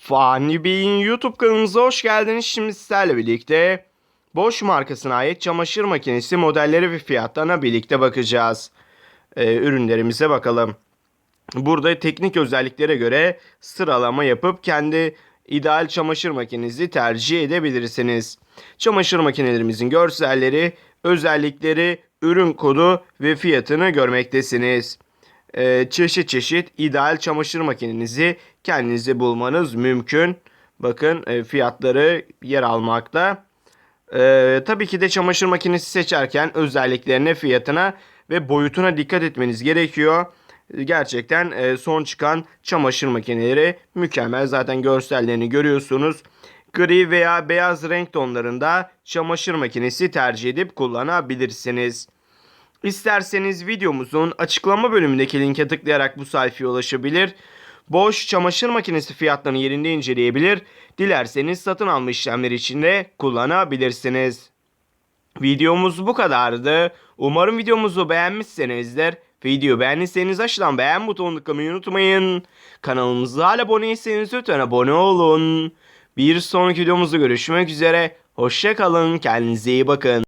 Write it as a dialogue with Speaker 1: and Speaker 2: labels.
Speaker 1: Fani Bey'in YouTube kanalımıza hoş geldiniz. Şimdi sizlerle birlikte Bosch markasına ait çamaşır makinesi modelleri ve fiyatlarına birlikte bakacağız. Ürünlerimize bakalım. Burada teknik özelliklere göre sıralama yapıp kendi ideal çamaşır makinenizi tercih edebilirsiniz. Çamaşır makinelerimizin görselleri, özellikleri, ürün kodu ve fiyatını görmektesiniz. Çeşit çeşit ideal çamaşır makinenizi kendinize bulmanız mümkün. Bakın fiyatları yer almakta. Tabii ki de çamaşır makinesi seçerken özelliklerine, fiyatına ve boyutuna dikkat etmeniz gerekiyor. Gerçekten son çıkan çamaşır makineleri mükemmel. Zaten görsellerini görüyorsunuz. Gri veya beyaz renk tonlarında çamaşır makinesi tercih edip kullanabilirsiniz. İsterseniz videomuzun açıklama bölümündeki linke tıklayarak bu sayfaya ulaşabilir. Bosch çamaşır makinesi fiyatlarını yerinde inceleyebilir. Dilerseniz satın alma işlemleri için de kullanabilirsiniz. Videomuz bu kadardı. Umarım videomuzu beğenmişsinizdir. Videoyu beğendiyseniz aşağıdan beğen butonuna tıklamayı unutmayın. Kanalımıza hala abone değilseniz lütfen abone olun. Bir sonraki videomuzda görüşmek üzere. Hoşça kalın. Kendinize iyi bakın.